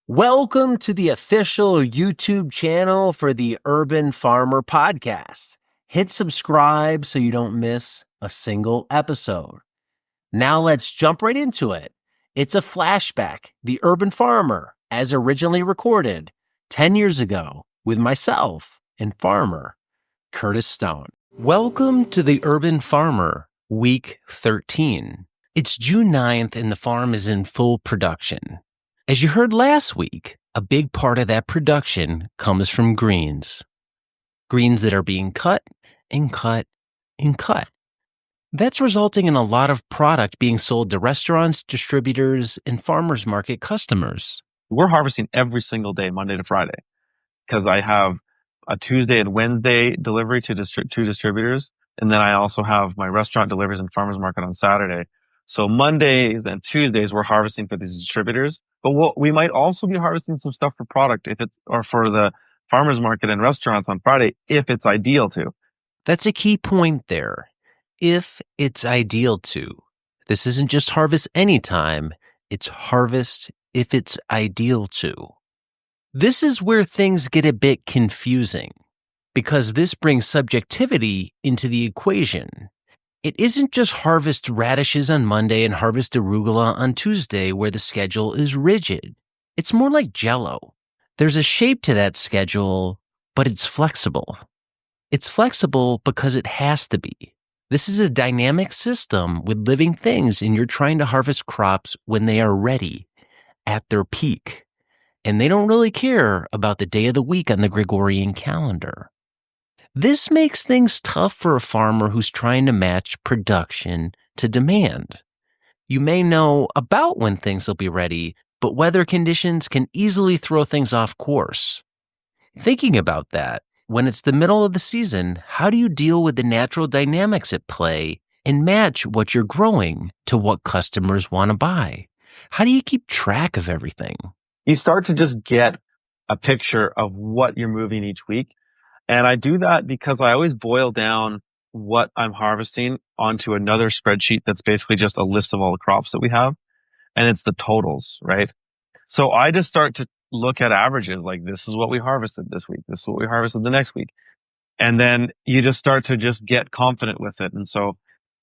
Welcome to the official YouTube channel for the Urban Farmer Podcast. Hit subscribe so you don't miss a single episode. Now let's jump right into it. It's a flashback, The Urban Farmer, as originally recorded 10 years ago with myself and farmer Curtis Stone. Welcome to The Urban Farmer, week 13. It's June 9th and the farm is in full production. As you heard last week, a big part of that production comes from greens. Greens that are being cut and cut and cut. That's resulting in a lot of product being sold to restaurants, distributors, and farmers market customers. We're harvesting every single day, Monday to Friday, because I have a Tuesday and Wednesday delivery to two distributors, and then I also have my restaurant deliveries and farmers market on Saturday. So Mondays and Tuesdays we're harvesting for these distributors, but we might also be harvesting some stuff for product or for the farmers market and restaurants on Friday if it's ideal to. That's a key point there. If it's ideal to. This isn't just harvest anytime, it's harvest if it's ideal to. This is where things get a bit confusing, because this brings subjectivity into the equation. It isn't just harvest radishes on Monday and harvest arugula on Tuesday where the schedule is rigid. It's more like Jell-O. There's a shape to that schedule, but it's flexible. It's flexible because it has to be. This is a dynamic system with living things, and you're trying to harvest crops when they are ready, at their peak. And they don't really care about the day of the week on the Gregorian calendar. This makes things tough for a farmer who's trying to match production to demand. You may know about when things will be ready, but weather conditions can easily throw things off course. Thinking about that, when it's the middle of the season, how do you deal with the natural dynamics at play and match what you're growing to what customers want to buy? How do you keep track of everything? You start to just get a picture of what you're moving each week. And I do that because I always boil down what I'm harvesting onto another spreadsheet that's basically just a list of all the crops that we have. And it's the totals, right? So I just start to look at averages, like this is what we harvested this week. This is what we harvested the next week. And then you just start to just get confident with it. And so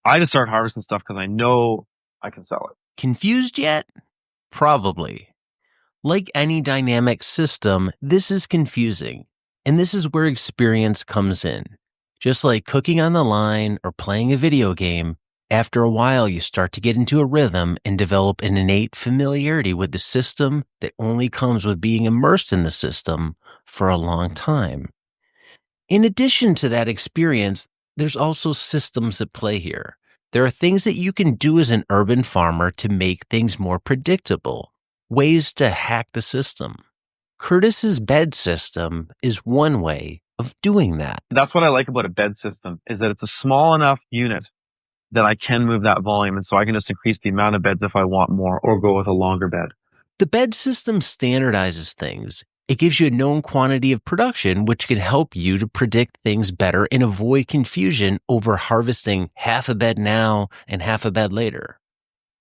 I just start harvesting stuff because I know I can sell it. Confused yet? Probably. Like any dynamic system, this is confusing. And this is where experience comes in. Just like cooking on the line or playing a video game, after a while you start to get into a rhythm and develop an innate familiarity with the system that only comes with being immersed in the system for a long time. In addition to that experience, there's also systems at play here. There are things that you can do as an urban farmer to make things more predictable, ways to hack the system. Curtis's bed system is one way of doing that. That's what I like about a bed system, is that it's a small enough unit that I can move that volume, and so I can just increase the amount of beds if I want more or go with a longer bed. The bed system standardizes things. It gives you a known quantity of production, which can help you to predict things better and avoid confusion over harvesting half a bed now and half a bed later.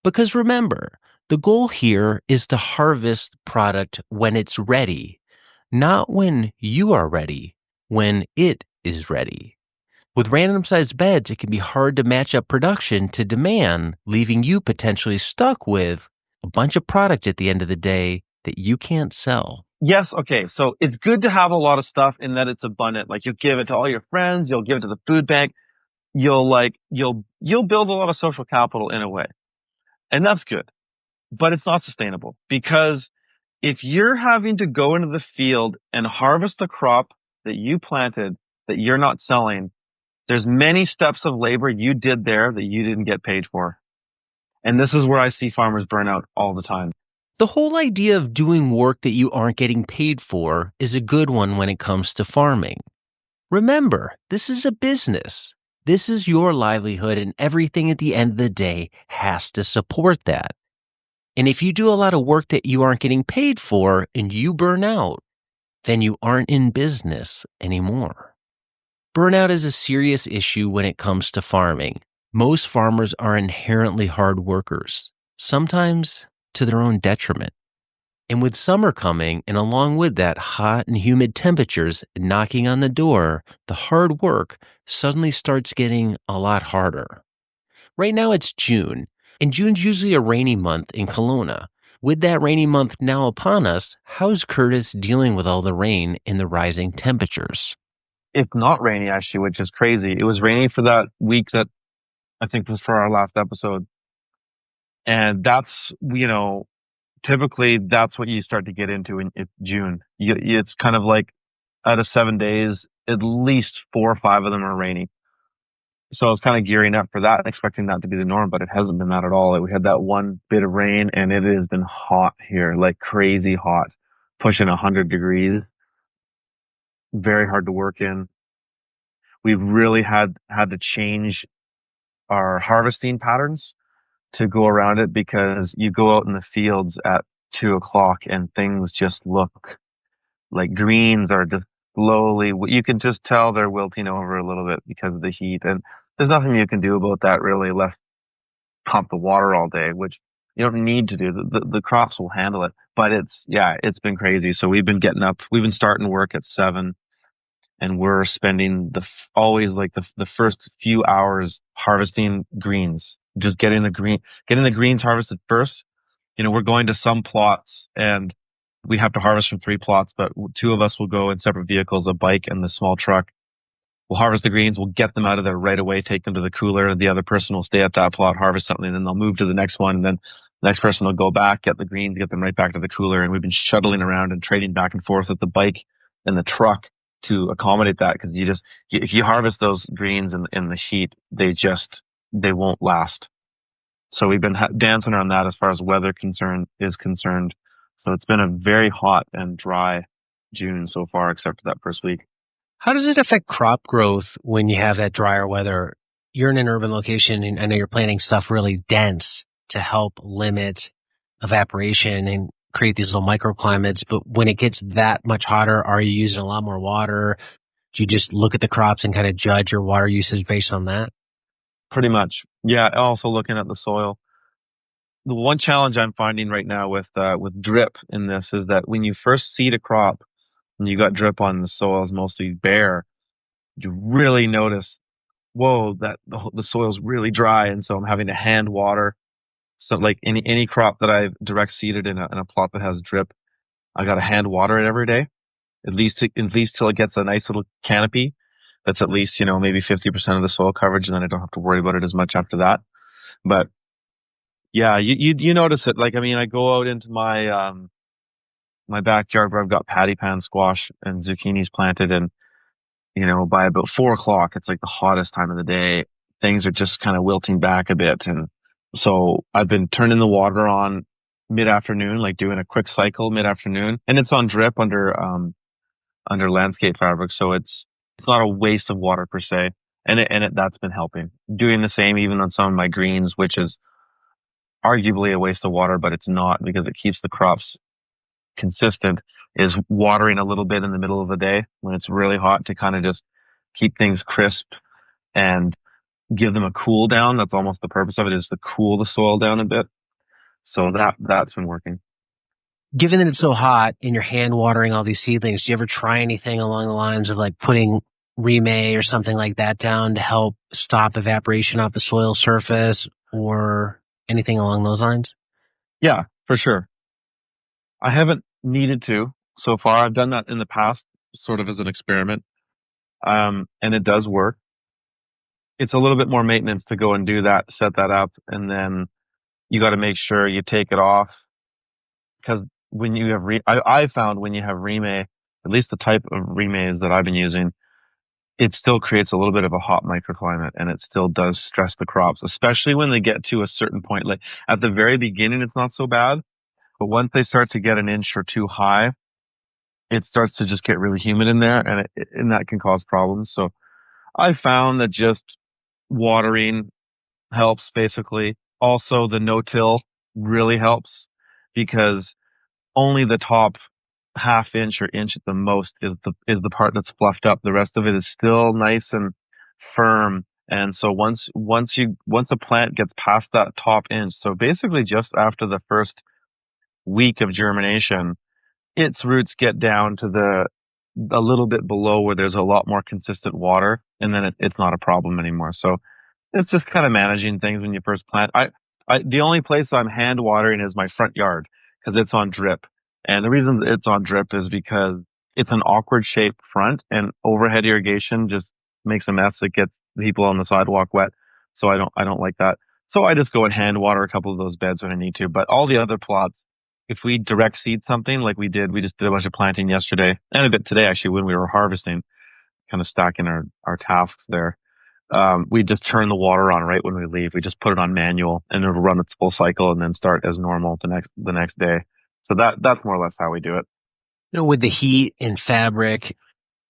Because remember, the goal here is to harvest product when it's ready, not when you are ready, when it is ready. With random-sized beds, it can be hard to match up production to demand, leaving you potentially stuck with a bunch of product at the end of the day that you can't sell. Yes, okay, so it's good to have a lot of stuff in that it's abundant. Like you'll give it to all your friends, you'll give it to the food bank, you'll build a lot of social capital in a way. And that's good. But it's not sustainable, because if you're having to go into the field and harvest a crop that you planted that you're not selling, there's many steps of labor you did there that you didn't get paid for. And this is where I see farmers burn out all the time. The whole idea of doing work that you aren't getting paid for is a good one when it comes to farming. Remember, this is a business. This is your livelihood, and everything at the end of the day has to support that. And if you do a lot of work that you aren't getting paid for and you burn out, then you aren't in business anymore. Burnout is a serious issue when it comes to farming. Most farmers are inherently hard workers, sometimes to their own detriment. And with summer coming, and along with that, hot and humid temperatures knocking on the door, the hard work suddenly starts getting a lot harder. Right now it's June, and June's usually a rainy month in Kelowna. With that rainy month now upon us, how's Curtis dealing with all the rain and the rising temperatures? It's not rainy actually, which is crazy. It was rainy for that week that I think was for our last episode. And typically that's what you start to get into in June. It's kind of like out of 7 days, at least 4 or 5 of them are rainy. So I was kind of gearing up for that and expecting that to be the norm, but it hasn't been that at all. We had that one bit of rain and it has been hot here, like crazy hot, pushing 100 degrees, very hard to work in. We've really had to change our harvesting patterns to go around it because you go out in the fields at 2 o'clock and things just look like greens are just slowly, you can just tell they're wilting over a little bit because of the heat. And there's nothing you can do about that really, unless pump the water all day, which you don't need to do. The crops will handle it. But it's been crazy. So we've been we've been starting work at 7 and we're spending always like the first few hours harvesting greens, just getting the greens harvested first. We're going to some plots and we have to harvest from 3 plots, but 2 of us will go in separate vehicles, a bike and the small truck. We'll harvest the greens. We'll get them out of there right away, take them to the cooler, and the other person will stay at that plot, harvest something, and then they'll move to the next one. And then the next person will go back, get the greens, get them right back to the cooler. And we've been shuttling around and trading back and forth with the bike and the truck to accommodate that. Because if you harvest those greens in the heat, they won't last. So we've been dancing around that as far as weather is concerned. So it's been a very hot and dry June so far, except for that first week. How does it affect crop growth when you have that drier weather? You're in an urban location, and I know you're planting stuff really dense to help limit evaporation and create these little microclimates. But when it gets that much hotter, are you using a lot more water? Do you just look at the crops and kind of judge your water usage based on that? Pretty much. Yeah. Also looking at the soil. The one challenge I'm finding right now with drip in this is that when you first seed a crop and you got drip on the soil is mostly bare, you really notice, whoa, that the soil's really dry, and so I'm having to hand water. So like any crop that I've direct seeded in a plot that has drip, I got to hand water it every day, at least till it gets a nice little canopy. That's at least maybe 50% of the soil coverage, and then I don't have to worry about it as much after that. But yeah, you notice it. Like, I mean, I go out into my backyard where I've got patty pan squash and zucchinis planted, and by about 4 o'clock, it's like the hottest time of the day. Things are just kind of wilting back a bit, and so I've been turning the water on mid-afternoon, like doing a quick cycle mid-afternoon, and it's on drip under landscape fabric, so it's not a waste of water per se, and that's been helping. Doing the same even on some of my greens, which is arguably a waste of water, but it's not because it keeps the crops consistent, is watering a little bit in the middle of the day when it's really hot to kind of just keep things crisp and give them a cool down. That's almost the purpose of it, is to cool the soil down a bit. So that's been working. Given that it's so hot and you're hand watering all these seedlings, do you ever try anything along the lines of like putting remay or something like that down to help stop evaporation off the soil surface or anything along those lines? Yeah, for sure. I haven't needed to so far. I've done that in the past, sort of as an experiment. And it does work. It's a little bit more maintenance to go and do that, set that up, and then you got to make sure you take it off, because when you have I found when you have remay, at least the type of remays that I've been using, it still creates a little bit of a hot microclimate, and it still does stress the crops, especially when they get to a certain point. Like at the very beginning, it's not so bad, but once they start to get an inch or two high, it starts to just get really humid in there, and that can cause problems. So I found that just watering helps basically. Also, the no-till really helps because only the top half inch or inch at the most is the part that's fluffed up. The rest of it is still nice and firm. And so once a plant gets past that top inch, so basically just after the first week of germination, its roots get down to a little bit below where there's a lot more consistent water, and then it's not a problem anymore. So it's just kind of managing things when you first plant. The only place I'm hand watering is my front yard because it's on drip. And the reason it's on drip is because it's an awkward shaped front, and overhead irrigation just makes a mess. It gets people on the sidewalk wet. So I don't like that. So I just go and hand water a couple of those beds when I need to. But all the other plots, if we direct seed something like we just did a bunch of planting yesterday and a bit today, actually, when we were harvesting, kind of stacking our tasks there. We just turn the water on right when we leave. We just put it on manual, and it'll run its full cycle and then start as normal the next day. So that's more or less how we do it. With the heat and fabric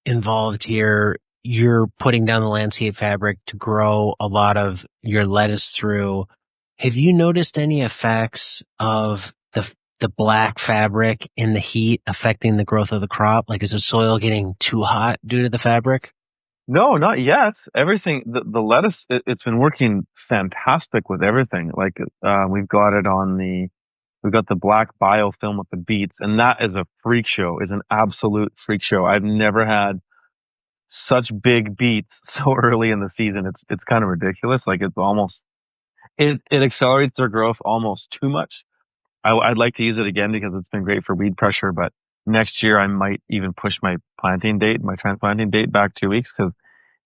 involved here, you're putting down the landscape fabric to grow a lot of your lettuce through. Have you noticed any effects of the black fabric in the heat affecting the growth of the crop? Like, is the soil getting too hot due to the fabric? No, not yet. Everything, the lettuce, it's been working fantastic with everything. Like, we've got the black biofilm with the beets, and that is a freak show, is an absolute freak show. I've never had such big beets so early in the season. It's kind of ridiculous. Like, it accelerates their growth almost too much. I'd like to use it again because it's been great for weed pressure, but next year I might even push my transplanting date back 2 weeks because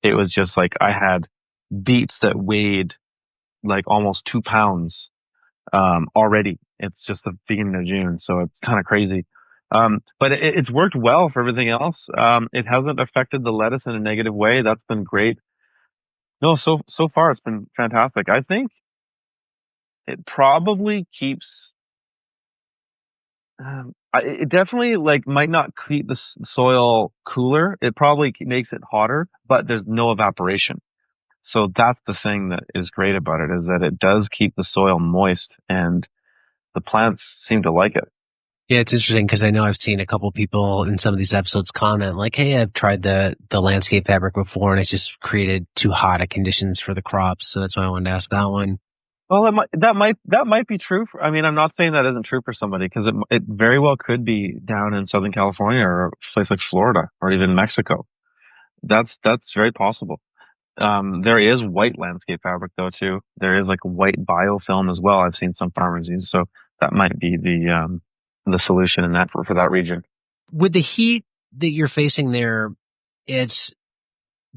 it was just like I had beets that weighed like almost 2 pounds already. It's just the beginning of June, so it's kind of crazy. But it's worked well for everything else. It hasn't affected the lettuce in a negative way. That's been great. No, so far it's been fantastic. I think it probably keeps. It definitely might not keep the soil cooler. It probably makes it hotter, but there's no evaporation. So that's the thing that is great about it, is that it does keep the soil moist, and the plants seem to like it. Yeah, it's interesting because I know I've seen a couple people in some of these episodes comment like, "Hey, I've tried the landscape fabric before, and it's just created too hot of conditions for the crops." So that's why I wanted to ask that one. Well, that might be true. I mean, I'm not saying that isn't true for somebody, because it very well could be down in Southern California or a place like Florida or even Mexico. That's very possible. There is white landscape fabric though too. There is like white biofilm as well. I've seen some farmers use, so that might be the solution in that for that region. With the heat that you're facing there, it's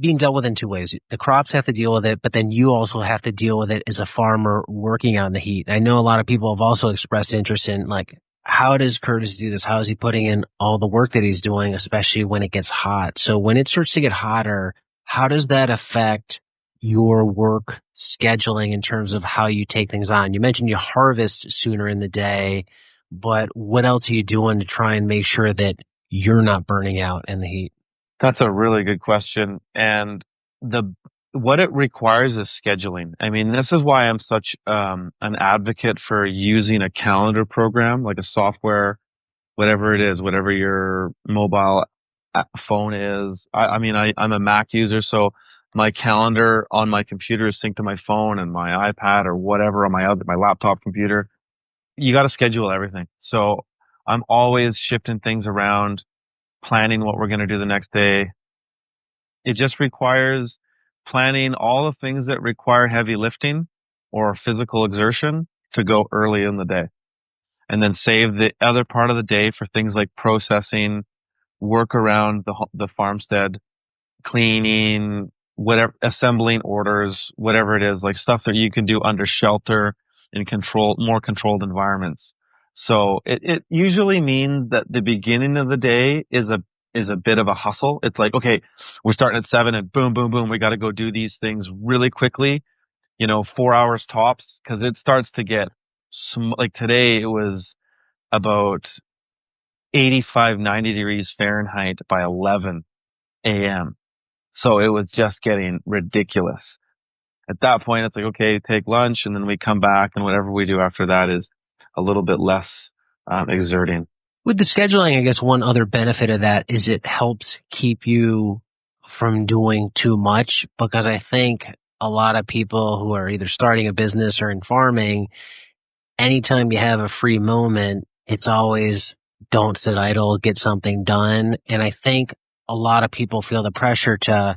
being dealt with in two ways. The crops have to deal with it, but then you also have to deal with it as a farmer working on the heat. I know a lot of people have also expressed interest in, like, how does Curtis do this? How is he putting in all the work that he's doing, especially when it gets hot? So when it starts to get hotter, how does that affect your work scheduling in terms of how you take things on? You mentioned you harvest sooner in the day, but what else are you doing to try and make sure that you're not burning out in the heat? That's a really good question. And what it requires is scheduling. I mean, this is why I'm such an advocate for using a calendar program, like a software, whatever it is, whatever your mobile phone is. I'm a Mac user, so my calendar on my computer is synced to my phone and my iPad or whatever on my laptop computer. You got to schedule everything. So I'm always shifting things around, planning what we're going to do the next day. It just requires planning all the things that require heavy lifting or physical exertion to go early in the day, and then save the other part of the day for things like processing, work around the farmstead, cleaning, whatever, assembling orders, whatever it is, like stuff that you can do under shelter in more controlled environments. So it usually means that the beginning of the day is a bit of a hustle. It's like, okay, we're starting at 7 and boom, boom, boom, we got to go do these things really quickly, 4 hours tops, because it starts to get like today it was about 85, 90 degrees Fahrenheit by 11 a.m. So it was just getting ridiculous. At that point, it's like, okay, take lunch, and then we come back, and whatever we do after that is a little bit less exerting. With the scheduling, I guess one other benefit of that is it helps keep you from doing too much, because I think a lot of people who are either starting a business or in farming, anytime you have a free moment, it's always don't sit idle, get something done. And I think a lot of people feel the pressure to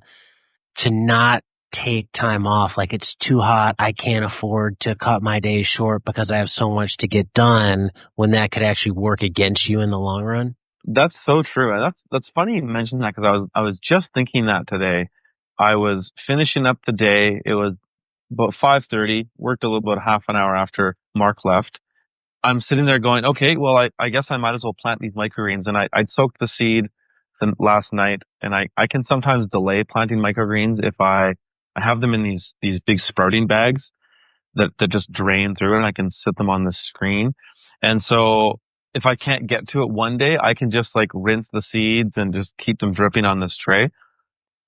not take time off. Like it's too hot. I can't afford to cut my days short because I have so much to get done, when that could actually work against you in the long run. That's so true. And that's funny you mentioned that, because I was just thinking that today. I was finishing up the day. It was about 5:30, worked a little about half an hour after Mark left. I'm sitting there going, okay, well, I guess I might as well plant these microgreens. And I'd soaked the seed last night, and I can sometimes delay planting microgreens if I have them in these big sprouting bags that just drain through, and I can sit them on the screen. And so if I can't get to it one day, I can just like rinse the seeds and just keep them dripping on this tray.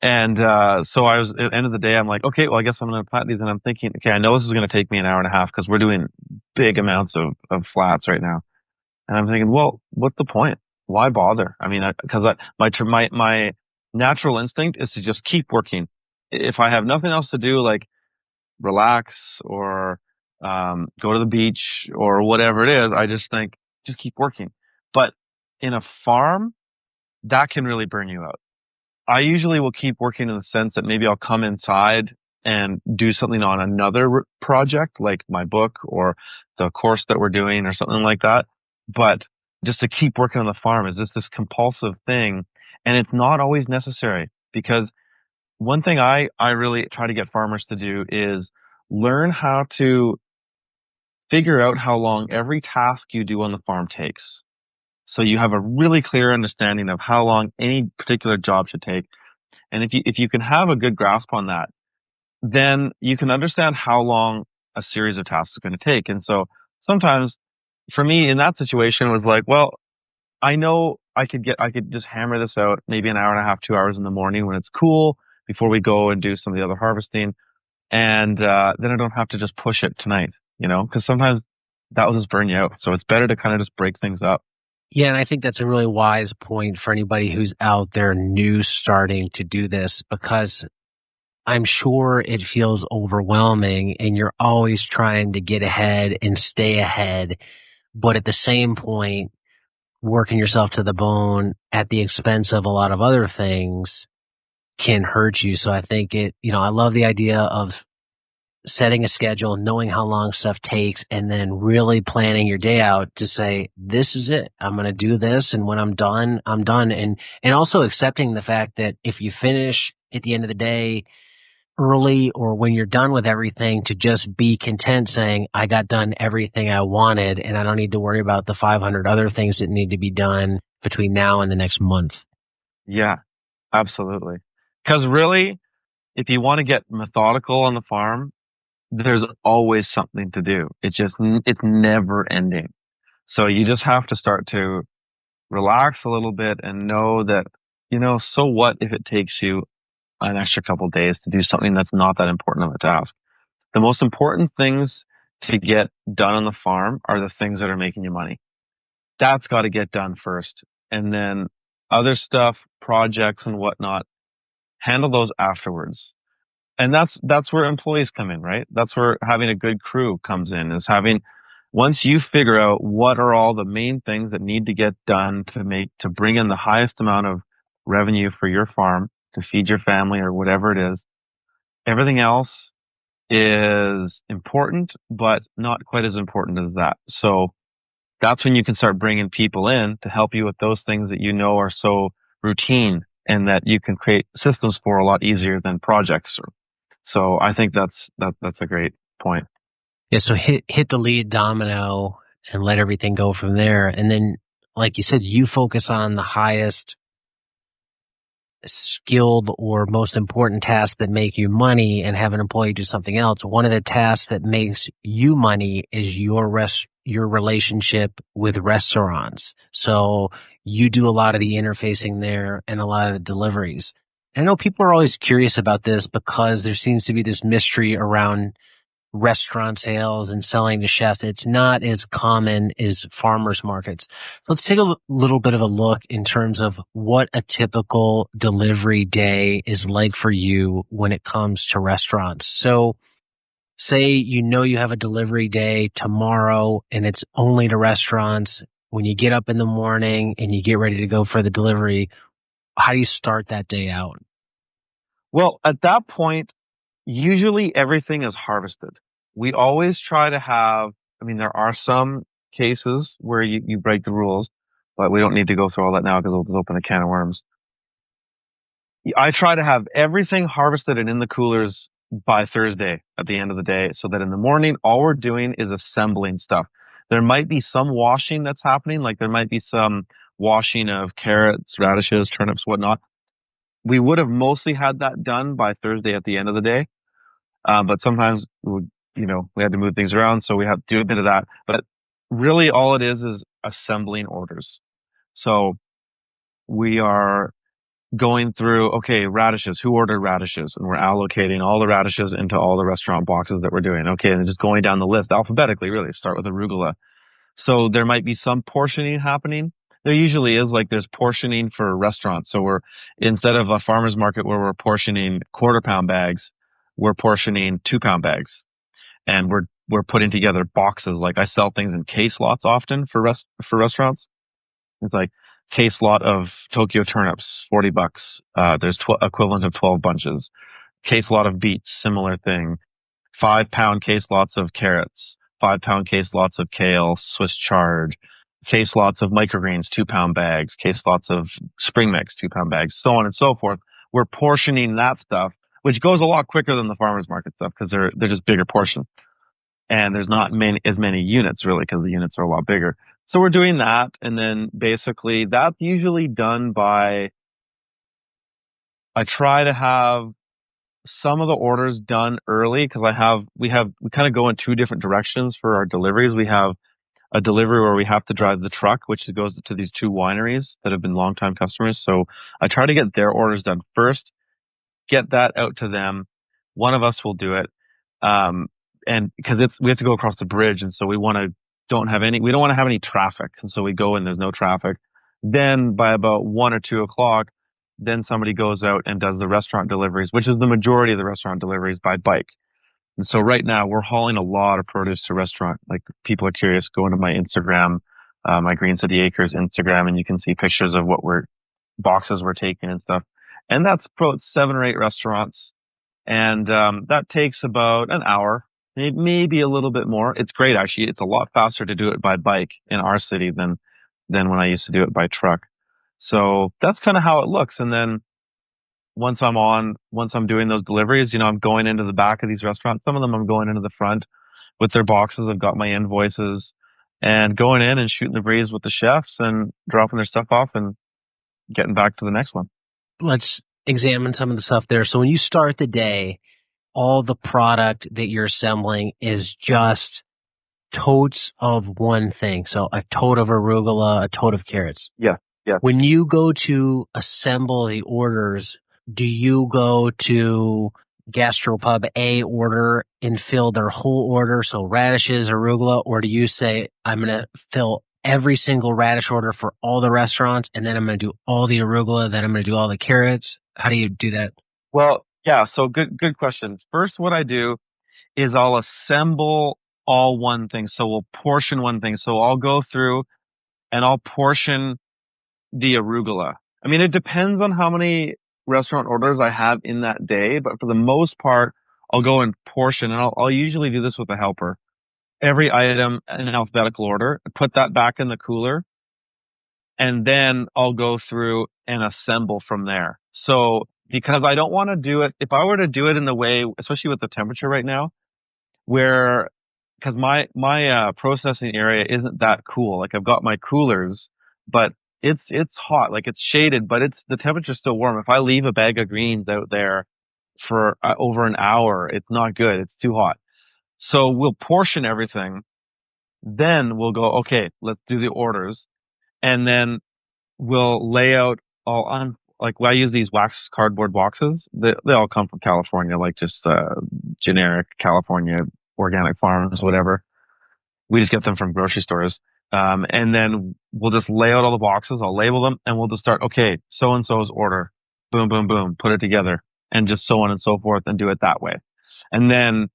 And so I was, at the end of the day, I'm like, okay, well, I guess I'm going to plant these. And I'm thinking, okay, I know this is going to take me an hour and a half because we're doing big amounts of flats right now. And I'm thinking, well, what's the point? Why bother? I mean, because my natural instinct is to just keep working. If I have nothing else to do, like relax or go to the beach or whatever it is, I just think, just keep working. But in a farm, that can really burn you out. I usually will keep working in the sense that maybe I'll come inside and do something on another project, like my book or the course that we're doing or something like that. But just to keep working on the farm is just this compulsive thing. And it's not always necessary, because one thing I really try to get farmers to do is learn how to figure out how long every task you do on the farm takes. So you have a really clear understanding of how long any particular job should take. And if you can have a good grasp on that, then you can understand how long a series of tasks is going to take. And so sometimes for me in that situation, it was like, well, I know I could just hammer this out maybe an hour and a half, 2 hours in the morning when it's cool before we go and do some of the other harvesting. And then I don't have to just push it tonight, because sometimes that will just burn you out. So it's better to kind of just break things up. Yeah, and I think that's a really wise point for anybody who's out there new starting to do this, because I'm sure it feels overwhelming and you're always trying to get ahead and stay ahead. But at the same point, working yourself to the bone at the expense of a lot of other things can hurt you. So I think I love the idea of setting a schedule, knowing how long stuff takes, and then really planning your day out to say, this is it. I'm going to do this. And when I'm done, I'm done. And also accepting the fact that if you finish at the end of the day early, or when you're done with everything, to just be content saying, I got done everything I wanted and I don't need to worry about the 500 other things that need to be done between now and the next month. Yeah, absolutely. Because really, if you want to get methodical on the farm, there's always something to do. It's never ending. So you just have to start to relax a little bit and know that, so what if it takes you an extra couple of days to do something that's not that important of a task. The most important things to get done on the farm are the things that are making you money. That's got to get done first. And then other stuff, projects and whatnot, handle those afterwards. And that's where employees come in, right? That's where having a good crew comes in, is once you figure out what are all the main things that need to get done to bring in the highest amount of revenue for your farm, to feed your family or whatever it is, everything else is important, but not quite as important as that. So that's when you can start bringing people in to help you with those things that are so routine and that you can create systems for a lot easier than projects. So I think that's a great point. Yeah, so hit the lead domino and let everything go from there. And then, like you said, you focus on the highest skilled or most important tasks that make you money and have an employee do something else. One of the tasks that makes you money is your relationship with restaurants. So you do a lot of the interfacing there and a lot of the deliveries. I know people are always curious about this because there seems to be this mystery around restaurant sales and selling to chefs. It's not as common as farmers markets. So let's take a little bit of a look in terms of what a typical delivery day is like for you when it comes to restaurants. So say you have a delivery day tomorrow and it's only to restaurants. when you get up in the morning and you get ready to go for the delivery, how do you start that day out? Well, at that point, usually everything is harvested. We always try to have, I mean, there are some cases where you break the rules, but we don't need to go through all that now because it'll just open a can of worms. I try to have everything harvested and in the coolers by Thursday at the end of the day so that in the morning, all we're doing is assembling stuff. There might be some washing that's happening, like there might be some washing of carrots, radishes, turnips, whatnot. We would have mostly had that done by Thursday at the end of the day. But sometimes we had to move things around, so we have to do a bit of that. But really all it is assembling orders. So we are going through, okay, radishes, who ordered radishes? And we're allocating all the radishes into all the restaurant boxes that we're doing. Okay, and just going down the list alphabetically, really. Start with arugula. So there might be some portioning happening. There usually is, like there's portioning for restaurants. So we're, instead of a farmer's market where we're portioning quarter-pound bags, we're portioning 2-pound bags. And we're putting together boxes. Like I sell things in case lots often for restaurants. It's like case lot of Tokyo turnips, $40. There's equivalent of 12 bunches. Case lot of beets, similar thing. 5-pound case lots of carrots, 5-pound case lots of kale, Swiss chard, case lots of microgreens, 2-pound bags, case lots of spring mix, 2-pound bags, so on and so forth. We're portioning that stuff, which goes a lot quicker than the farmer's market stuff because they're just bigger portion. And there's not as many units really because the units are a lot bigger. So we're doing that, and then basically that's usually done by, I try to have some of the orders done early because we kind of go in two different directions for our deliveries. We have a delivery where we have to drive the truck, which goes to these 2 wineries that have been longtime customers. So I try to get their orders done first, get that out to them. One of us will do it. And because we have to go across the bridge. And so we don't want to have any traffic. And so we go and there's no traffic. Then by about 1 or 2 o'clock, then somebody goes out and does the restaurant deliveries, which is the majority of the restaurant deliveries by bike. And so right now we're hauling a lot of produce to restaurant. Like people are curious, go into my Instagram, my Green City Acres Instagram, and you can see pictures of boxes we're taking and stuff. And that's about 7 or 8 restaurants. And that takes about an hour, maybe a little bit more. It's great, actually. It's a lot faster to do it by bike in our city than when I used to do it by truck. So that's kind of how it looks. And then once I'm doing those deliveries, I'm going into the back of these restaurants. Some of them I'm going into the front with their boxes. I've got my invoices and going in and shooting the breeze with the chefs and dropping their stuff off and getting back to the next one. Let's examine some of the stuff there. So when you start the day, all the product that you're assembling is just totes of one thing. So a tote of arugula, a tote of carrots. Yeah. When you go to assemble the orders, do you go to Gastropub A order and fill their whole order, so radishes, arugula, or do you say, I'm going to fill every single radish order for all the restaurants, and then I'm going to do all the arugula, then I'm going to do all the carrots? How do you do that? Well, yeah, so good question. First, what I do is I'll assemble all one thing. So we'll portion one thing. So I'll go through and I'll portion the arugula. I mean, it depends on how many restaurant orders I have in that day, but for the most part, I'll go and portion, and I'll usually do this with a helper. Every item in alphabetical order, put that back in the cooler, and then I'll go through and assemble from there. So because I don't want to do it, if I were to do it in the way, especially with the temperature right now, because my processing area isn't that cool. Like I've got my coolers, but it's hot, like it's shaded, but the temperature's still warm. If I leave a bag of greens out there for over an hour, it's not good. It's too hot. So we'll portion everything. Then we'll go, okay, let's do the orders. And then we'll lay out all on, like I use these wax cardboard boxes. They all come from California, like just generic California organic farms, whatever. We just get them from grocery stores. And then we'll just lay out all the boxes. I'll label them and we'll just start, okay, so-and-so's order. Boom, boom, boom. Put it together and just so on and so forth and do it that way. And then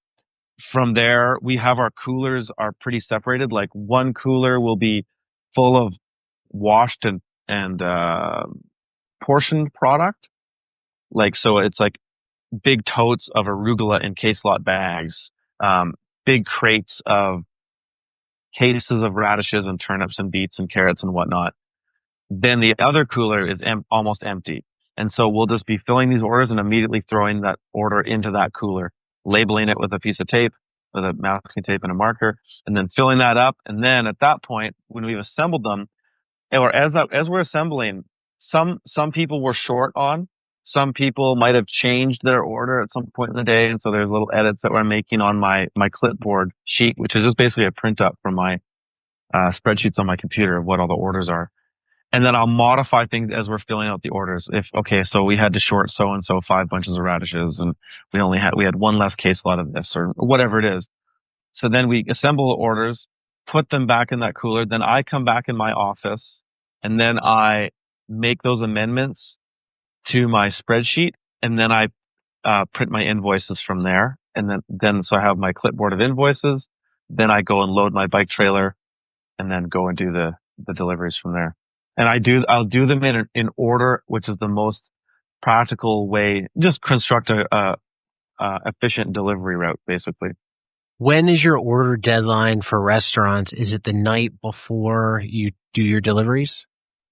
from there, we have our coolers are pretty separated. Like one cooler will be full of washed and portioned product. Like, so it's like big totes of arugula in case lot bags, big crates of cases of radishes and turnips and beets and carrots and whatnot. Then the other cooler is almost empty. And so we'll just be filling these orders and immediately throwing that order into that cooler, labeling it with a piece of tape, with a masking tape and a marker, and then filling that up. And then at that point, when we've assembled them, or as we're assembling, some people were short on. Some people might have changed their order at some point in the day, and so there's little edits that we're making on my clipboard sheet, which is just basically a print up from my spreadsheets on my computer of what all the orders are. And then I'll modify things as we're filling out the orders. So we had to short so and so 5 bunches of radishes, and we had one less case lot of this, or whatever it is. So then we assemble the orders, put them back in that cooler. Then I come back in my office, and then I make those amendments to my spreadsheet, and then I print my invoices from there. And then so I have my clipboard of invoices. Then I go and load my bike trailer, and then go and do the deliveries from there. And I'll do them in order, which is the most practical way. Just construct a efficient delivery route, basically. When is your order deadline for restaurants? Is it the night before you do your deliveries?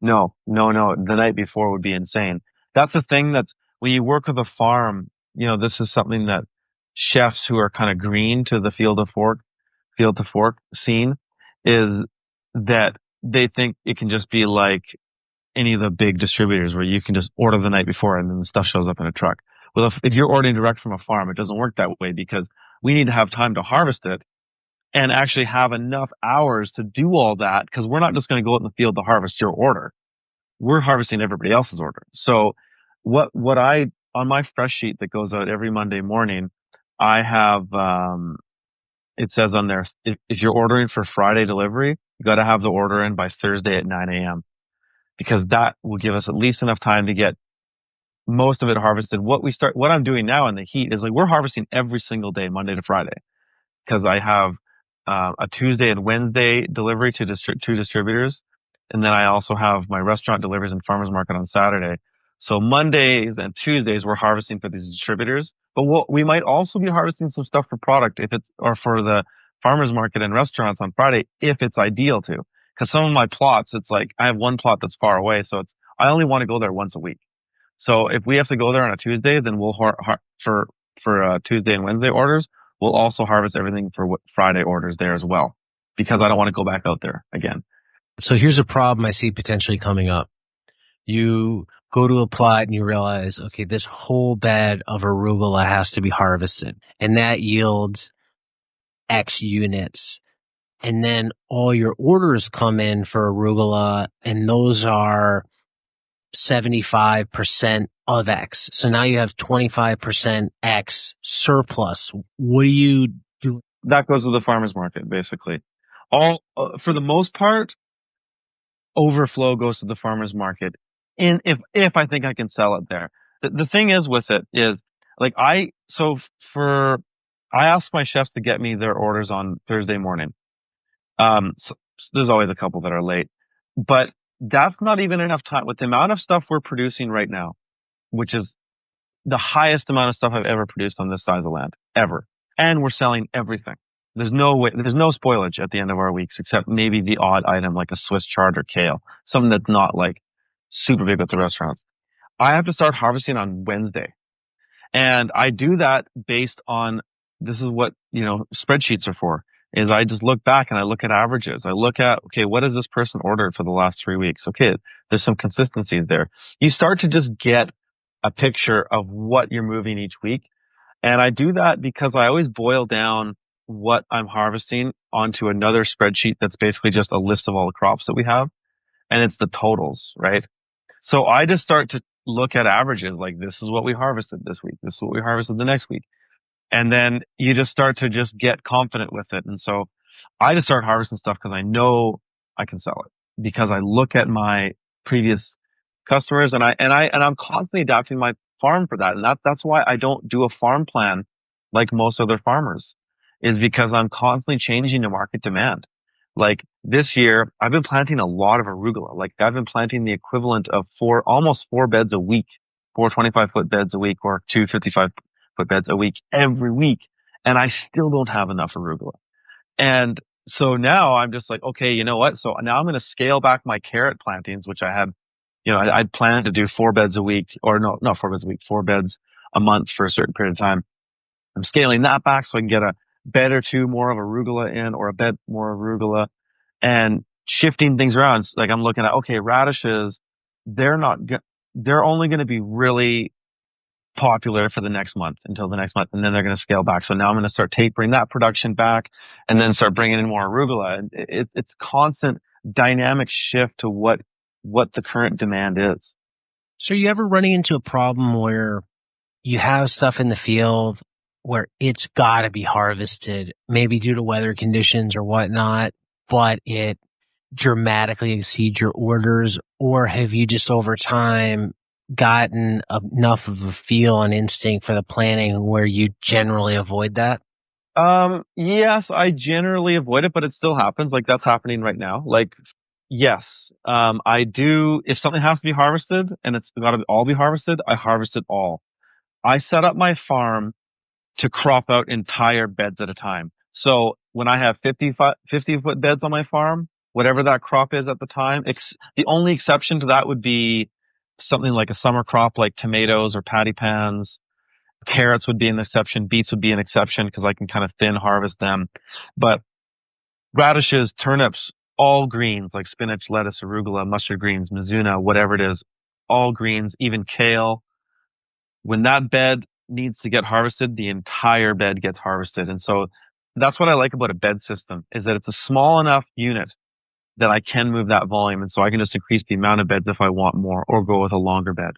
No. The night before would be insane. That's the thing when you work with a farm, this is something that chefs who are kind of green to the field to fork scene is that they think it can just be like any of the big distributors where you can just order the night before and then the stuff shows up in a truck. Well, if you're ordering direct from a farm, it doesn't work that way because we need to have time to harvest it and actually have enough hours to do all that, because we're not just going to go out in the field to harvest your order. We're harvesting everybody else's order. So what I, on my fresh sheet that goes out every Monday morning, I have, it says on there, if you're ordering for Friday delivery, you got to have the order in by Thursday at 9 a.m. because that will give us at least enough time to get most of it harvested. What I'm doing now in the heat is like we're harvesting every single day, Monday to Friday, because I have a Tuesday and Wednesday delivery to two distributors, and then I also have my restaurant deliveries and farmers market on Saturday. So Mondays and Tuesdays we're harvesting for these distributors, but we might also be harvesting some stuff for product or for the farmers market and restaurants on Friday if it's ideal to. Because some of my plots, it's like I have one plot that's far away, so I only want to go there once a week. So if we have to go there on a Tuesday, then we'll for Tuesday and Wednesday orders, we'll also harvest everything for Friday orders there as well, because I don't want to go back out there again. So here's a problem I see potentially coming up. You go to a plot and you realize, okay, this whole bed of arugula has to be harvested, and that yields X units. And then all your orders come in for arugula, and those are 75% of X. So now you have 25% X surplus. What do you do? That goes to the farmer's market, basically. For the most part, overflow goes to the farmer's market. And if I think I can sell it there. The thing is with it is, like I ask my chefs to get me their orders on Thursday morning. So there's always a couple that are late, but that's not even enough time with the amount of stuff we're producing right now, which is the highest amount of stuff I've ever produced on this size of land ever. And we're selling everything. There's no spoilage at the end of our weeks, except maybe the odd item like a Swiss chard or kale, something that's not like super big with the restaurants. I have to start harvesting on Wednesday. And I do that based on, this is what, spreadsheets are for, is I just look back and I look at averages. I look at, okay, what has this person ordered for the last 3 weeks? Okay, there's some consistency there. You start to just get a picture of what you're moving each week. And I do that because I always boil down what I'm harvesting onto another spreadsheet that's basically just a list of all the crops that we have. And it's the totals, right? So I just start to look at averages, like this is what we harvested this week. This is what we harvested the next week. And then you just start to just get confident with it. And so I just start harvesting stuff because I know I can sell it, because I look at my previous customers and I'm constantly adapting my farm for that. And that's why I don't do a farm plan like most other farmers, is because I'm constantly changing to market demand. Like this year, I've been planting a lot of arugula. Like I've been planting the equivalent of almost four beds a week, 4 25-foot beds a week, or 2 55-foot beds a week every week. And I still don't have enough arugula. And so now I'm just like, okay, you know what? So now I'm going to scale back my carrot plantings, which I had, I'd planned to do 4 beds a week, or no, not 4 beds a week, 4 beds a month for a certain period of time. I'm scaling that back so I can get a bed or two more of arugula in, or a bed more arugula, and shifting things around. Like I'm looking at, okay, radishes, they're not, they're only going to be really popular for the next month until the next month, and then they're going to scale back. So now I'm going to start tapering that production back, and then start bringing in more arugula. And it's constant dynamic shift to what the current demand is. So you ever running into a problem where you have stuff in the field where it's got to be harvested, maybe due to weather conditions or whatnot, but it dramatically exceeds your orders? Or have you just over time gotten enough of a feel and instinct for the planning where you generally avoid that? Yes, I generally avoid it, but it still happens. Like that's happening right now. Like, yes, I do. If something has to be harvested and it's got to all be harvested, I harvest it all. I set up my farm to crop out entire beds at a time. So when I have 50-foot beds on my farm, whatever that crop is at the time, the only exception to that would be something like a summer crop like tomatoes or patty pans. Carrots would be an exception. Beets would be an exception because I can kind of thin harvest them. But radishes, turnips, all greens like spinach, lettuce, arugula, mustard greens, mizuna, whatever it is, all greens, even kale. When that bed needs to get harvested, the entire bed gets harvested. And so that's what I like about a bed system, is that it's a small enough unit that I can move that volume. And so I can just increase the amount of beds if I want more, or go with a longer bed.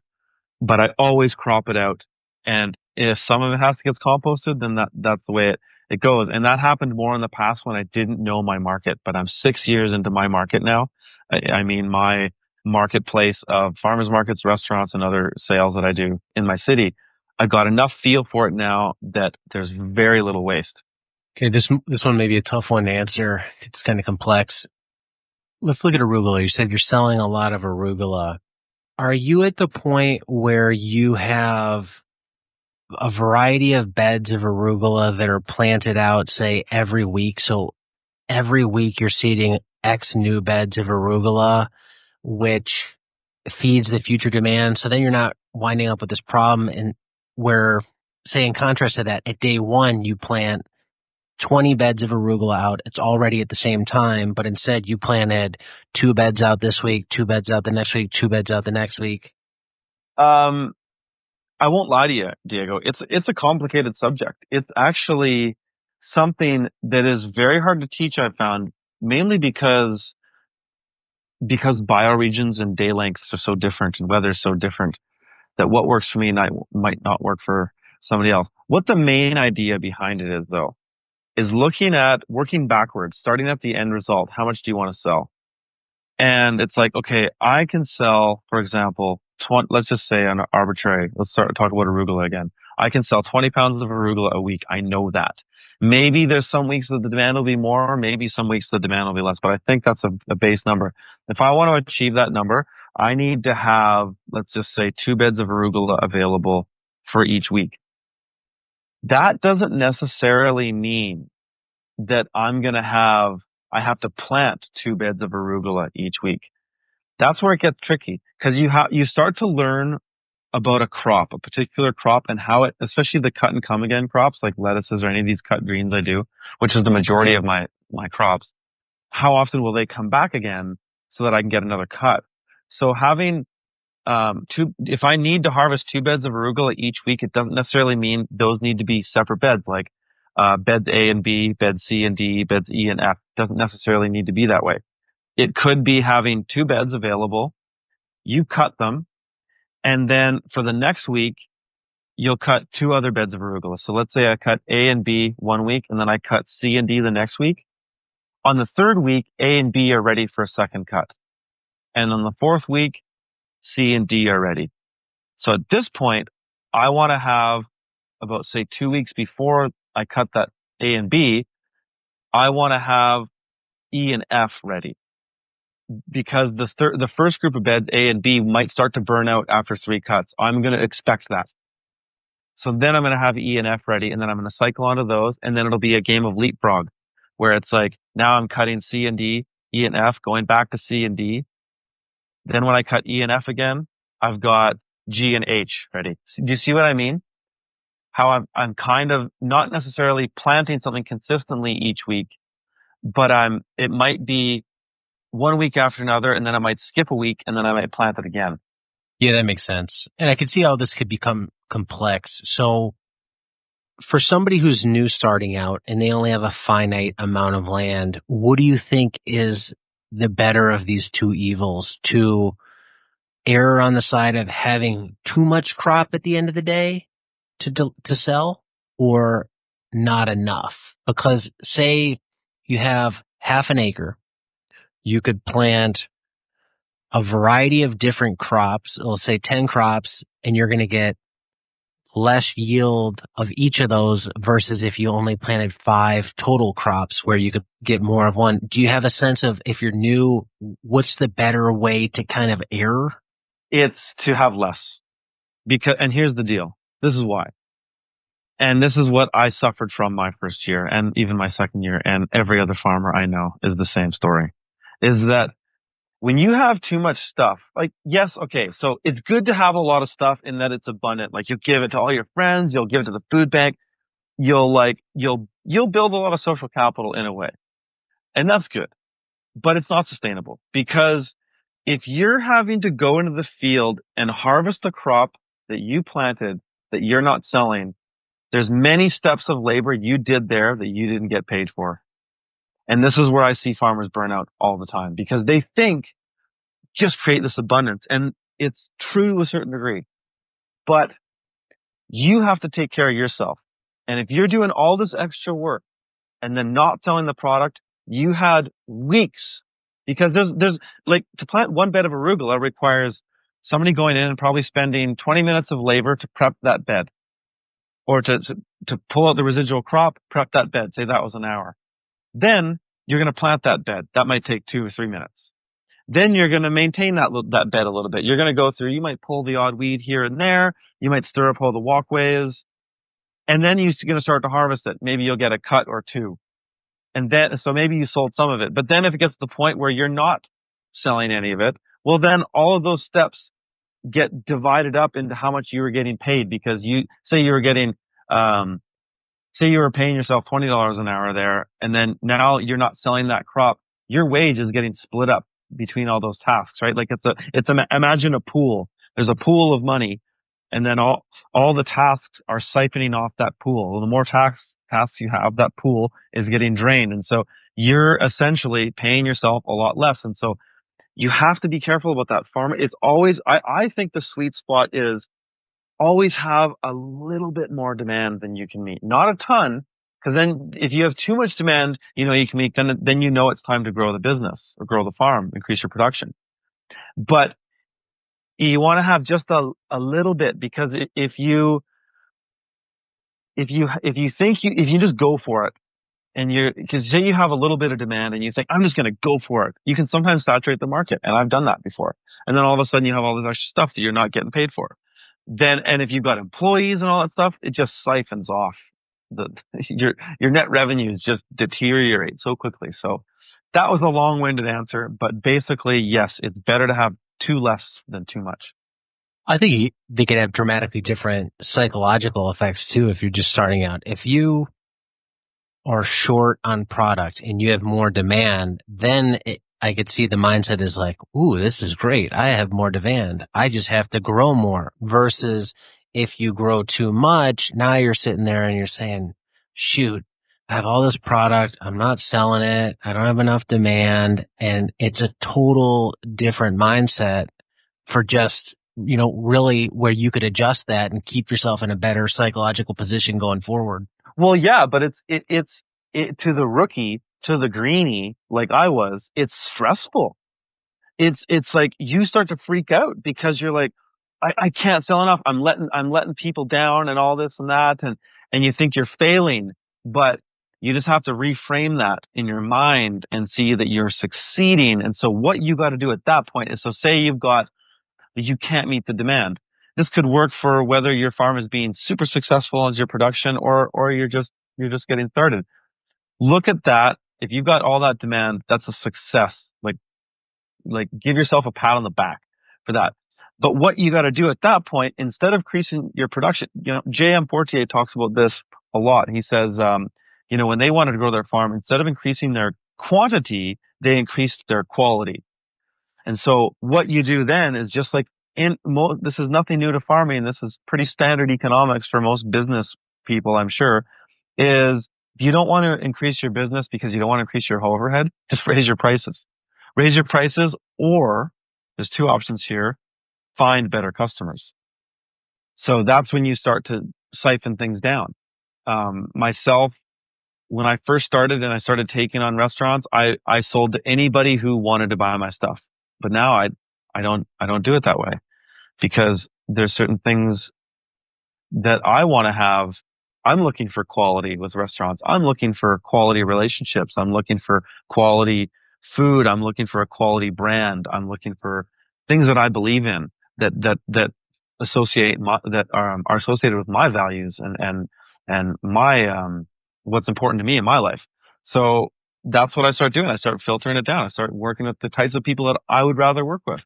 But I always crop it out. And if some of it has to get composted, then that's the way it goes. And that happened more in the past when I didn't know my market, but I'm 6 years into my market now. I mean, my marketplace of farmers markets, restaurants, and other sales that I do in my city, I've got enough feel for it now that there's very little waste. Okay, this one may be a tough one to answer. It's kind of complex. Let's look at arugula. You said you're selling a lot of arugula. Are you at the point where you have a variety of beds of arugula that are planted out, say, every week? So every week you're seeding X new beds of arugula, which feeds the future demand. So then you're not winding up with this problem, and where, say, in contrast to that, at day one, you plant 20 beds of arugula out. It's already at the same time, but instead you planted 2 beds out this week, 2 beds out the next week, 2 beds out the next week. I won't lie to you, Diego. It's a complicated subject. It's actually something that is very hard to teach, I've found, mainly because bioregions and day lengths are so different and weather is so different, that what works for me might not work for somebody else. What the main idea behind it is, though, is working backwards, starting at the end result. How much do you want to sell? And it's like, okay, I can sell, for example, let's just say an arbitrary, let's talk about arugula again. I can sell 20 pounds of arugula a week. I know that. Maybe there's some weeks that the demand will be more, maybe some weeks the demand will be less, but I think that's a base number. If I want to achieve that number, I need to have, let's just say, 2 beds of arugula available for each week. That doesn't necessarily mean that I have to plant 2 beds of arugula each week. That's where it gets tricky, because you start to learn about a crop, a particular crop, and how it, especially the cut and come again crops like lettuces or any of these cut greens I do, which is the majority of my crops. How often will they come back again so that I can get another cut? So having if I need to harvest 2 beds of arugula each week, it doesn't necessarily mean those need to be separate beds, like beds A and B, beds C and D, beds E and F. Doesn't necessarily need to be that way. It could be having 2 beds available, you cut them, and then for the next week, you'll cut 2 other beds of arugula. So let's say I cut A and B one week, and then I cut C and D the next week. On the 3rd week, A and B are ready for a second cut. And on the 4th week, C and D are ready. So at this point, I want to have about, say, 2 weeks before I cut that A and B, I want to have E and F ready, because the first group of beds, A and B, might start to burn out after 3 cuts. I'm going to expect that. So then I'm going to have E and F ready, and then I'm going to cycle onto those, and then it'll be a game of leapfrog, where it's like, now I'm cutting C and D, E and F, going back to C and D. Then when I cut E and F again, I've got G and H ready. Do you see what I mean? How I'm kind of not necessarily planting something consistently each week, but it might be 1 week after another, and then I might skip a week, and then I might plant it again. Yeah, that makes sense. And I can see how this could become complex. So for somebody who's new starting out and they only have a finite amount of land, what do you think is the better of these two evils? To err on the side of having too much crop at the end of the day to sell, or not enough? Because say you have half an acre, you could plant a variety of different crops, let's say 10 crops, and you're going to get less yield of each of those versus if you only planted 5 total crops where you could get more of one. Do you have a sense of, if you're new, what's the better way to kind of err? It's to have less. And here's the deal. This is why. And this is what I suffered from my first year and even my second year, and every other farmer I know is the same story. Is that when you have too much stuff, like, yes, okay, so it's good to have a lot of stuff in that it's abundant. Like, you'll give it to all your friends, you'll give it to the food bank, you'll build a lot of social capital in a way. And that's good. But it's not sustainable, because if you're having to go into the field and harvest a crop that you planted that you're not selling, there's many steps of labor you did there that you didn't get paid for. And this is where I see farmers burn out all the time, because they think just create this abundance. And it's true to a certain degree, but you have to take care of yourself. And if you're doing all this extra work and then not selling the product, you had weeks, because there's like, to plant one bed of arugula requires somebody going in and probably spending 20 minutes of labor to prep that bed, or to pull out the residual crop, prep that bed. Say that was an hour. Then you're going to plant that bed. That might take 2 or 3 minutes. Then you're going to maintain that bed a little bit. You're going to go through, you might pull the odd weed here and there. You might stir up all the walkways. And then you're going to start to harvest it. Maybe you'll get a cut or 2. And then, so maybe you sold some of it. But then if it gets to the point where you're not selling any of it, well, then all of those steps get divided up into how much you were getting paid, because say you were getting, say you were paying yourself $20 an hour there, and then now you're not selling that crop. Your wage is getting split up between all those tasks, right? Like imagine a pool. There's a pool of money, and then all the tasks are siphoning off that pool. Well, the more tasks you have, that pool is getting drained. And so you're essentially paying yourself a lot less. And so you have to be careful about that, farmer. It's always, I think the sweet spot is always have a little bit more demand than you can meet. Not a ton, because then if you have too much demand, you can meet, then it's time to grow the business or grow the farm, increase your production. But you want to have just a little bit, because if you just go for it, and because say you have a little bit of demand and you think, I'm just going to go for it, you can sometimes saturate the market. And I've done that before. And then all of a sudden you have all this extra stuff that you're not getting paid for. And if you've got employees and all that stuff, it just siphons off your net revenues just deteriorate so quickly. So that was a long-winded answer, but basically, yes, it's better to have too less than too much. I think they can have dramatically different psychological effects too if you're just starting out. If you are short on product and you have more demand, then I could see the mindset is like, ooh, this is great. I have more demand. I just have to grow more. Versus if you grow too much, now you're sitting there and you're saying, shoot, I have all this product. I'm not selling it. I don't have enough demand. And it's a total different mindset for just, really where you could adjust that and keep yourself in a better psychological position going forward. Well, yeah, but it's to the rookie, to the greenie, like I was, it's stressful. It's like you start to freak out because you're like, I can't sell enough. I'm letting people down and all this and that. And you think you're failing, but You just have to reframe that in your mind and see that you're succeeding. And so what you got to do at that point is, so say you can't meet the demand. This could work for whether your farm is being super successful as your production, or you're just getting started. Look at that. If you've got all that demand, that's a success. Like give yourself a pat on the back for that. But what you got to do at that point, instead of increasing your production, J.M. Fortier talks about this a lot. He says, when they wanted to grow their farm, instead of increasing their quantity, they increased their quality. And so what you do then is just like this is nothing new to farming. This is pretty standard economics for most business people, I'm sure, is if you don't want to increase your business because you don't want to increase your overhead, just raise your prices. Raise your prices, or there's two options here, find better customers. So that's when you start to siphon things down. Myself, when I first started and I started taking on restaurants, I sold to anybody who wanted to buy my stuff. But now I don't do it that way, because there's certain things that I want to have. I'm looking for quality with restaurants. I'm looking for quality relationships. I'm looking for quality food. I'm looking for a quality brand. I'm looking for things that I believe in that are associated with my values and my what's important to me in my life. So that's what I start doing. I start filtering it down. I start working with the types of people that I would rather work with.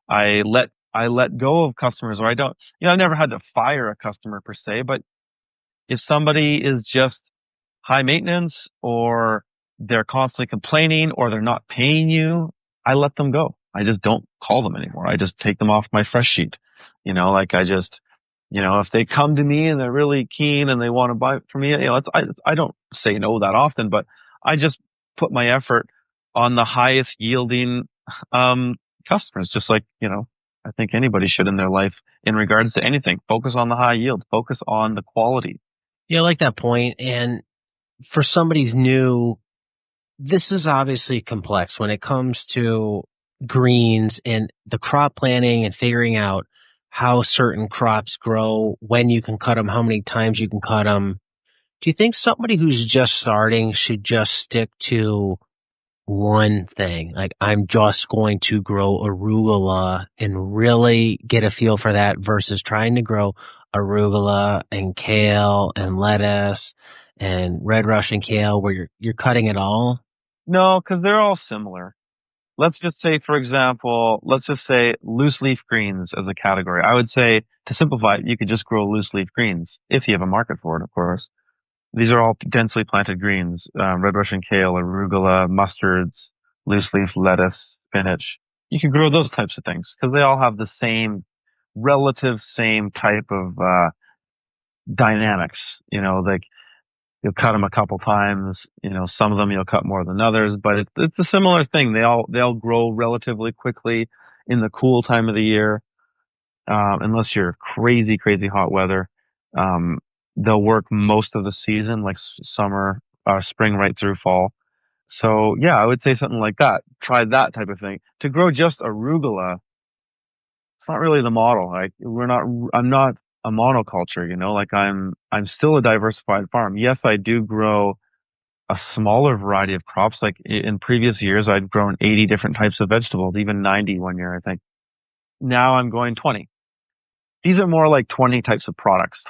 I let go of customers, or I don't. I never had to fire a customer per se, but if somebody is just high maintenance, or they're constantly complaining, or they're not paying you, I let them go. I just don't call them anymore. I just take them off my fresh sheet. If they come to me and they're really keen and they want to buy from me, I don't say no that often, but I just put my effort on the highest yielding customers, just like, I think anybody should in their life in regards to anything. Focus on the high yield, focus on the quality. Yeah, I like that point. And for somebody who's new, this is obviously complex when it comes to greens and the crop planning and figuring out how certain crops grow, when you can cut them, how many times you can cut them. Do you think somebody who's just starting should just stick to one thing? Like, I'm just going to grow arugula and really get a feel for that, versus trying to grow arugula and kale and lettuce and red Russian kale where you're cutting it all? No, because they're all similar. Let's just say, for example, loose leaf greens as a category. I would say, to simplify it, you could just grow loose leaf greens if you have a market for it, of course. These are all densely planted greens: red Russian kale, arugula, mustards, loose leaf lettuce, spinach. You can grow those types of things because they all have the same type of dynamics. Like, you'll cut them a couple times. Some of them you'll cut more than others, but it's a similar thing. They'll grow relatively quickly in the cool time of the year, unless you're crazy hot weather. They'll work most of the season, like summer, spring, right through fall. So yeah, I would say something like that. Try that type of thing. To grow just arugula, it's not really the model. I'm not a monoculture, like I'm still a diversified farm. Yes, I do grow a smaller variety of crops. Like in previous years, I'd grown 80 different types of vegetables, even 90 one year, I think. Now I'm going 20. These are more like 20 types of products.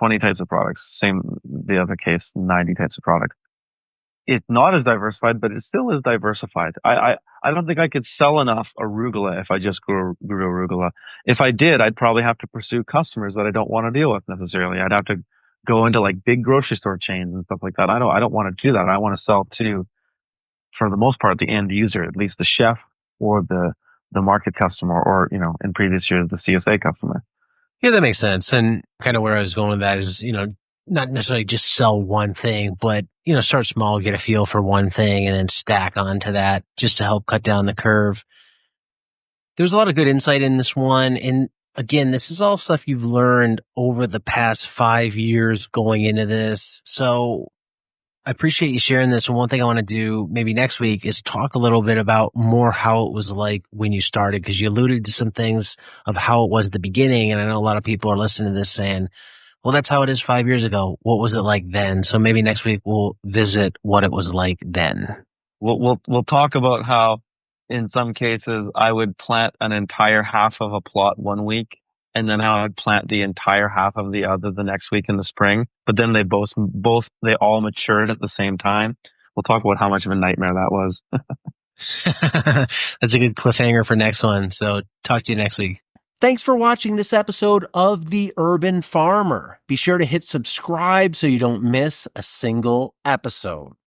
Same the other case, 90 types of products. It's not as diversified, but it still is diversified. I don't think I could sell enough arugula if I just grew arugula. If I did, I'd probably have to pursue customers that I don't want to deal with necessarily. I'd have to go into like big grocery store chains and stuff like that. I don't want to do that. I want to sell to, for the most part, the end user, at least the chef or the market customer, or in previous years the CSA customer. Yeah, that makes sense. And kind of where I was going with that is, not necessarily just sell one thing, but, start small, get a feel for one thing, and then stack onto that just to help cut down the curve. There's a lot of good insight in this one. And again, this is all stuff you've learned over the past 5 years going into this. So I appreciate you sharing this. And one thing I want to do maybe next week is talk a little bit about more how it was like when you started, because you alluded to some things of how it was at the beginning. And I know a lot of people are listening to this saying, Well, that's how it is 5 years ago. What was it like then? So maybe next week we'll visit what it was like then. We'll talk about how in some cases I would plant an entire half of a plot one week, and then how I'd plant the entire half of the other the next week in the spring. But then they they all matured at the same time. We'll talk about how much of a nightmare that was. That's a good cliffhanger for next one. So talk to you next week. Thanks for watching this episode of The Urban Farmer. Be sure to hit subscribe so you don't miss a single episode.